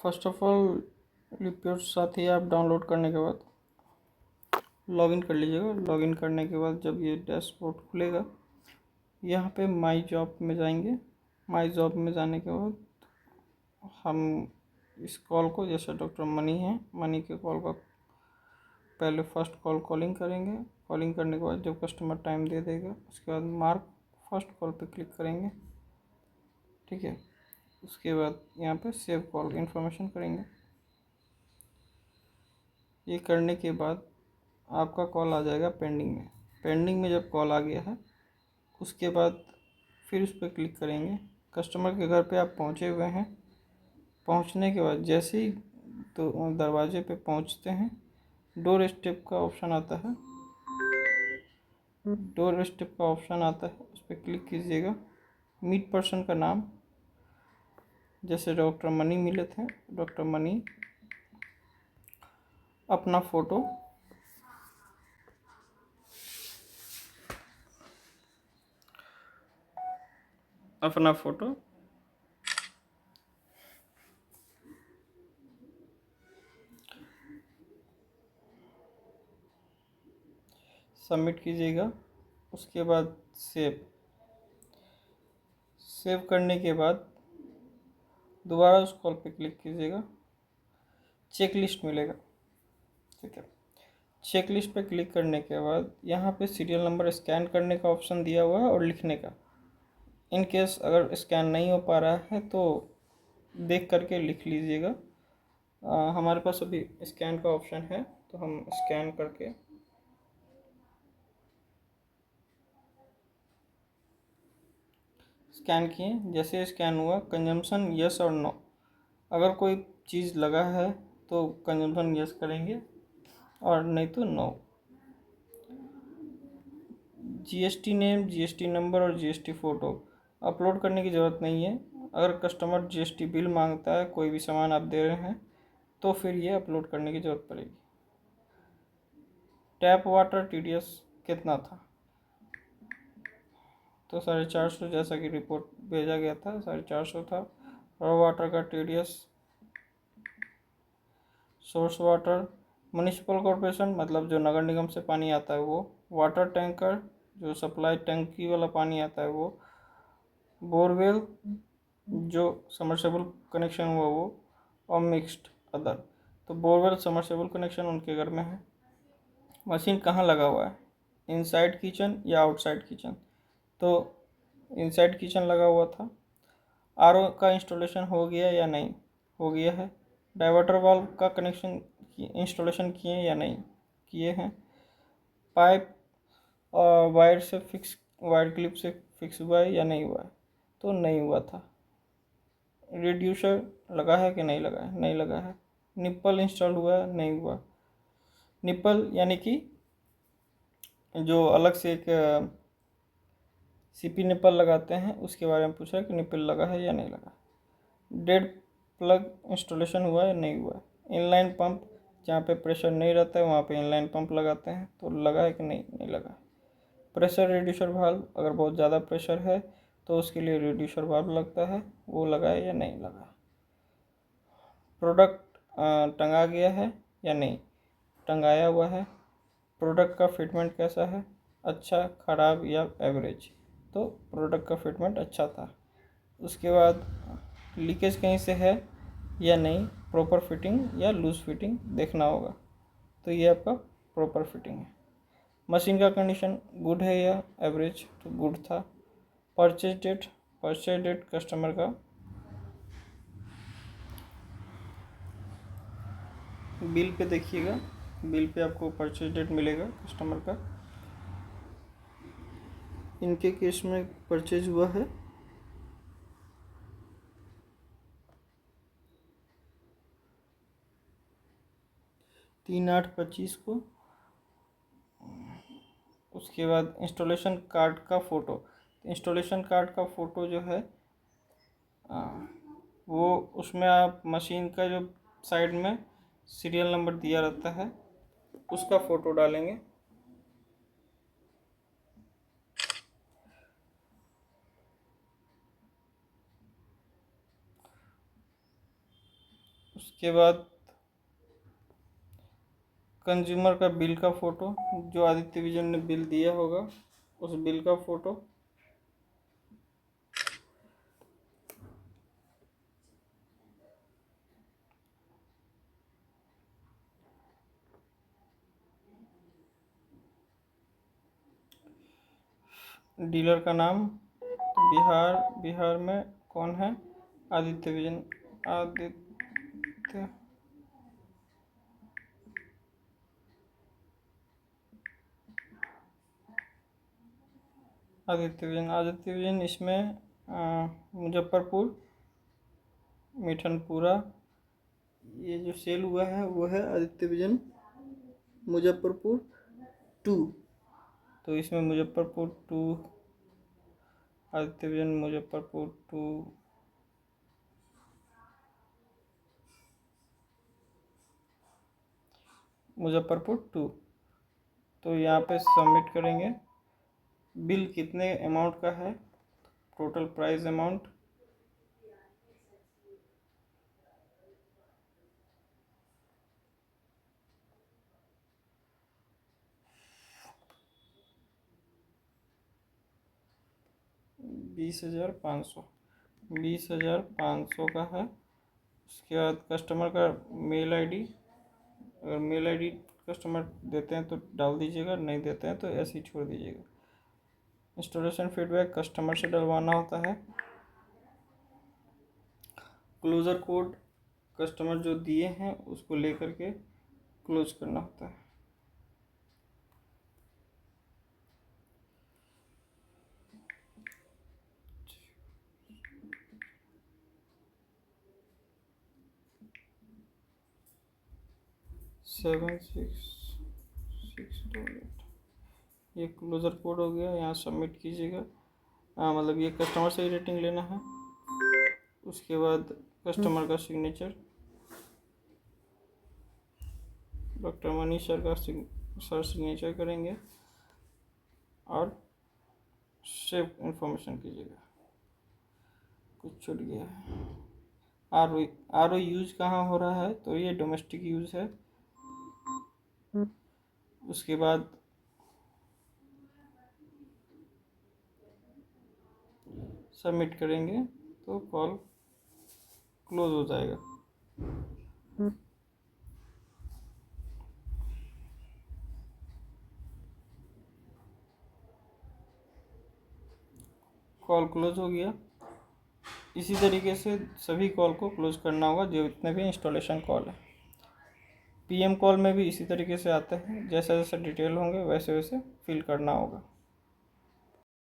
First of all लिपियोड साथी app download करने के बाद लॉगिन कर लीजिएगा। लॉगिन करने के बाद जब ये डैशबोर्ड खुलेगा, यहाँ पे माई जॉब में जाएंगे। माई जॉब में जाने के बाद हम इस कॉल को, जैसे डॉक्टर मनी है, मनी के कॉल का पहले फर्स्ट कॉल कॉलिंग करेंगे। कॉलिंग करने के बाद जब कस्टमर टाइम दे देगा, उसके बाद मार्क फर्स्ट कॉल पे क्लिक करेंगे। ठीक है, उसके बाद यहाँ पे सेव कॉल इन्फॉर्मेशन करेंगे। ये करने के बाद आपका कॉल आ जाएगा पेंडिंग में। पेंडिंग में जब कॉल आ गया है, उसके बाद फिर उस पर क्लिक करेंगे। कस्टमर के घर पे आप पहुँचे हुए हैं। पहुँचने के बाद जैसे ही तो दरवाजे पे पहुँचते हैं, डोर स्टेप का ऑप्शन आता है। डोर स्टेप का ऑप्शन आता है, उस पर क्लिक कीजिएगा। मीट पर्सन का नाम, जैसे डॉक्टर मनी मिले थे, डॉक्टर मनी, अपना फ़ोटो, अपना फ़ोटो, सबमिट कीजिएगा। उसके बाद सेव करने के बाद दोबारा उस कॉल पे क्लिक कीजिएगा। चेक लिस्ट मिलेगा। ठीक है, चेक लिस्ट पे क्लिक करने के बाद यहाँ पे सीरियल नंबर स्कैन करने का ऑप्शन दिया हुआ है और लिखने का। इन केस अगर स्कैन नहीं हो पा रहा है तो देख करके लिख लीजिएगा। हमारे पास अभी स्कैन का ऑप्शन है, तो हम स्कैन करके स्कैन किए। जैसे स्कैन हुआ, कंजम्पशन यस और नो। अगर कोई चीज़ लगा है तो कंजम्पशन यस करेंगे और नहीं तो no. GST name, GST number और जीएसटी फ़ोटो अपलोड करने की ज़रूरत नहीं है। अगर कस्टमर जीएसटी बिल मांगता है, कोई भी सामान आप दे रहे हैं, तो फिर ये अपलोड करने की ज़रूरत पड़ेगी। टैप वाटर टीडीएस कितना था, तो 450, जैसा कि रिपोर्ट भेजा गया था 450 था। रॉ वाटर का TDS, source water, municipal corporation मतलब जो नगर निगम से पानी आता है वो, वाटर टैंकर जो सप्लाई टंकी वाला पानी आता है वो, बोरवेल जो समरसेबल कनेक्शन हुआ वो, और मिक्स्ड अदर। तो बोरवेल समरसेबल कनेक्शन उनके घर में है। मशीन कहाँ लगा हुआ है, इनसाइड किचन या आउटसाइड किचन, तो इनसाइड किचन लगा हुआ था। आरओ का इंस्टॉलेशन हो गया या नहीं, हो गया है। डाइवर्टर वाल्व का कनेक्शन इंस्टॉलेशन किए या नहीं, किए हैं। पाइप और वायर से फिक्स, वायर क्लिप से फिक्स हुआ है या नहीं हुआ है, तो नहीं हुआ था। रिड्यूसर लगा है कि नहीं लगा है, नहीं लगा है। निप्पल इंस्टॉल हुआ है, नहीं हुआ। निप्पल यानी कि जो अलग से एक सीपी निप्पल लगाते हैं, उसके बारे में पूछा है कि निप्पल लगा है या नहीं लगा। डेड प्लग इंस्टॉलेशन हुआ है, नहीं हुआ है। इनलाइन पंप, जहाँ पे प्रेशर नहीं रहता है वहाँ पे इनलाइन पंप लगाते हैं, तो लगा है कि नहीं, नहीं लगा है। प्रेशर रिड्यूसर वाल्व, अगर बहुत ज़्यादा प्रेशर है तो उसके लिए रिड्यूसर वाल्व लगता है, वो लगा है या नहीं लगा है। प्रोडक्ट टंगा गया है या नहीं, टंगाया हुआ है। प्रोडक्ट का फिटमेंट कैसा है, अच्छा, ख़राब या एवरेज, तो प्रोडक्ट का फिटमेंट अच्छा था। उसके बाद लीकेज कहीं से है या नहीं, प्रॉपर फिटिंग या लूज फिटिंग देखना होगा, तो ये आपका प्रॉपर फिटिंग है। मशीन का कंडीशन गुड है या एवरेज, तो गुड था। Purchase date, purchase date customer का बिल पे देखिएगा, बिल पे आपको परचेज डेट मिलेगा कस्टमर का। इनके केस में परचेज हुआ है 3/8/25 को। उसके बाद इंस्टॉलेशन कार्ड का फ़ोटो, इंस्टॉलेशन कार्ड का फ़ोटो जो है वो, उसमें आप मशीन का जो साइड में सीरियल नंबर दिया रहता है उसका फ़ोटो डालेंगे। उसके बाद कंज्यूमर का बिल का फ़ोटो, जो आदित्य विजन ने बिल दिया होगा उस बिल का फ़ोटो। डीलर का नाम, तो बिहार में कौन है? आदित्य विजन। आदित्य आदित्य विजन इसमें मुजफ्फरपुर, मिठनपुरा, ये जो सेल हुआ है वो है आदित्य विजन मुजफ्फरपुर 2। तो इसमें मुजफ्फरपुर 2, आदित्य विजन मुजफ्फरपुर 2, मुजफ्फरपुर 2। तो यहाँ पे सबमिट करेंगे। बिल कितने अमाउंट का है? टोटल प्राइस अमाउंट 20,500 20,500 का है। उसके बाद कस्टमर का मेल आईडी, अगर मेल आईडी कस्टमर देते हैं तो डाल दीजिएगा, नहीं देते हैं तो ऐसे ही छोड़ दीजिएगा। इंस्टॉलेशन फीडबैक कस्टमर से डलवाना होता है। क्लोजर कोड कस्टमर जो दिए हैं उसको लेकर के क्लोज करना होता है। $766 ये क्लोजर कोड हो गया। यहाँ सबमिट कीजिएगा। मतलब ये कस्टमर से ही रेटिंग लेना है। उसके बाद कस्टमर का सिग्नेचर, डॉक्टर मनीष सर का सर सिग्नेचर करेंगे और सेव इन्फॉर्मेशन कीजिएगा। कुछ छूट गया है। आर ओ यूज कहाँ हो रहा है? तो ये डोमेस्टिक यूज है। उसके बाद सबमिट करेंगे तो कॉल क्लोज हो जाएगा। कॉल क्लोज हो गया। इसी तरीके से सभी कॉल को क्लोज करना होगा, जो इतने भी इंस्टॉलेशन कॉल है। पीएम कॉल में भी इसी तरीके से आता है, जैसा जैसा डिटेल होंगे वैसे वैसे फिल करना होगा।